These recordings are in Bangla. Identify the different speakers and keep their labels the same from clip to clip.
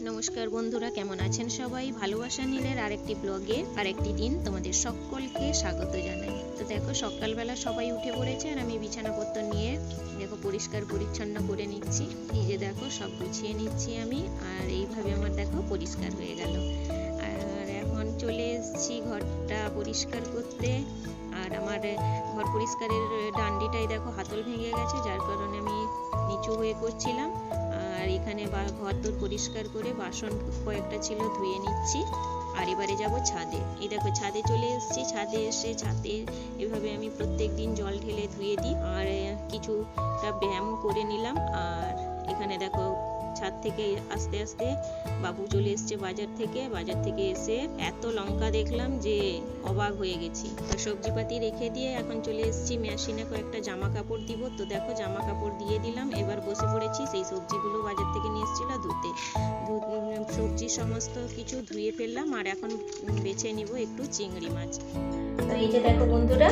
Speaker 1: নমস্কার বন্ধুরা, কেমন আছেন সবাই? ভালোবাসা নীলের আরেকটি ব্লগে আরেকটি দিন তোমাদের সকলকে স্বাগত জানাই। তো দেখো, সকালবেলা সবাই উঠে পড়েছে আর আমি বিছানাপত্র নিয়ে দেখো পরিষ্কার পরিচ্ছন্ন করে নিচ্ছি। এই যে দেখো, সব গুছিয়ে নিচ্ছি আমি, আর এইভাবে আমার দেখো পরিষ্কার হয়ে গেল। আর এখন চলে এসেছি ঘরটা পরিষ্কার করতে। আর আমার ঘর পরিষ্কারের ডান্ডিটাই দেখো হাতল ভেঙে গেছে, যার কারণে আমি নিচু হয়ে করছিলাম। আর এখানে ঘর দোর পরিষ্কার করে বাসন কয়েকটা ছিল ধুয়ে নিচ্ছি। আর এবারে যাব ছাদে। এই দেখো, ছাদে চলে এসেছি। ছাদে এসে ছাদে এভাবে আমি প্রত্যেক দিন জল ঢেলে ধুয়ে দিই, আর কিছুটা ব্যায়ামও করে নিলাম। আর এখানে দেখো, ছাদ থেকে আস্তে আস্তে বাবু চলে এসছে বাজার থেকে এসে এত লঙ্কা দেখলাম যে অবাক হয়ে গেছি। তো সবজিপাতি রেখে দিয়ে এখন চলে এসেছি মেশিনে কয়েকটা জামা কাপড় দিব। তো দেখো, জামা কাপড় দিয়ে দিলাম। এবার বসে পড়েছি সেই সবজিগুলো বাজার থেকে নিয়ে এসেছিল ধুতে। সবজি সমস্ত কিছু ধুয়ে ফেললাম, আর এখন বেছে নিব একটু চিংড়ি মাছ। তো এই যে দেখো বন্ধুরা,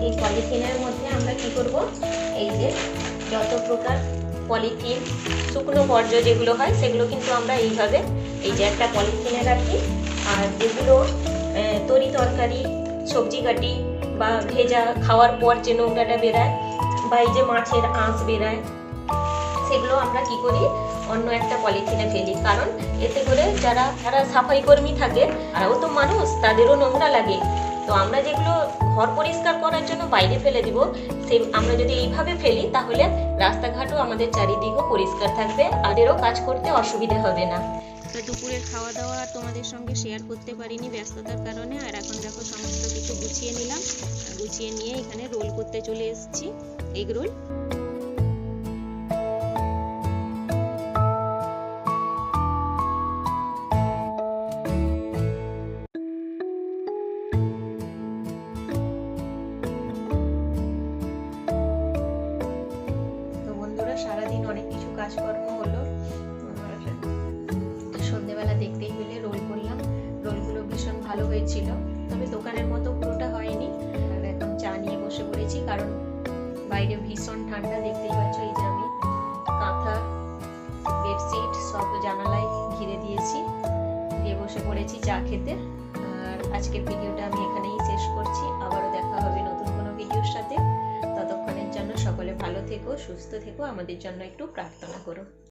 Speaker 1: এই পলিথিনের মধ্যে আমরা কি করব, এই যে যত প্রকার পলিথিন শুকনো বর্জ্য যেগুলো হয় সেগুলো কিন্তু আমরা এইভাবে এই যে একটা পলিথিনে রাখি। আর যেগুলো তরি তরকারি, সবজি কাটি বা ভেজা খাওয়ার পর যে নোংরাটা বেরায় বা এই যে মাছের আঁশ বেরায়, সেগুলো আমরা কি করি, অন্য একটা পলিথিনে ফেলি। কারণ এতে করে যারা সাফাই কর্মী থাকে, তারাও তো মানুষ, তাদেরও নোংরা লাগে। তো আমরা যেগুলো ঘর পরিষ্কার করার জন্য বাইরে ফেলে দিব, আমরা যদি এইভাবে ফেলি তাহলে রাস্তাঘাটও আমাদের চারিদিকও পরিষ্কার থাকবে, আদেরও কাজ করতে অসুবিধা হবে না। তো দুপুরের খাওয়া দাওয়া তোমাদের সঙ্গে শেয়ার করতে পারিনি ব্যস্ততার কারণে। আর এখন দেখো, সমস্ত কিছু গুছিয়ে নিলাম। গুছিয়ে নিয়ে এখানে রোল করতে চলে এসেছি, এগ রোল। সারাদিন অনেক কিছু কাজকর্ম হলো। সন্ধ্যেবেলা দেখতেই পেলে রোল করলাম। রোলগুলো ভীষণ ভালো হয়েছিল, তবে দোকানের মতো পুরোটা হয়নি। আর এখন চা নিয়ে বসে পড়েছি, কারণ বাইরে ভীষণ ঠান্ডা। দেখতেই পাচ্ছ, এই যে আমি কাঁথা বেডশিট সব জানালায় ঘিরে দিয়েছি, দিয়ে বসে পড়েছি চা খেতে। আর আজকের ভিডিওটা আমি এখানেই শেষ করছি। আবারও দেখা হবে নতুন কোনো ভিডিওর সাথে। ততক্ষণের জন্য সকলে ভালো থেকো, সুস্থ থেকো, আমাদের জন্য একটু প্রার্থনা করো।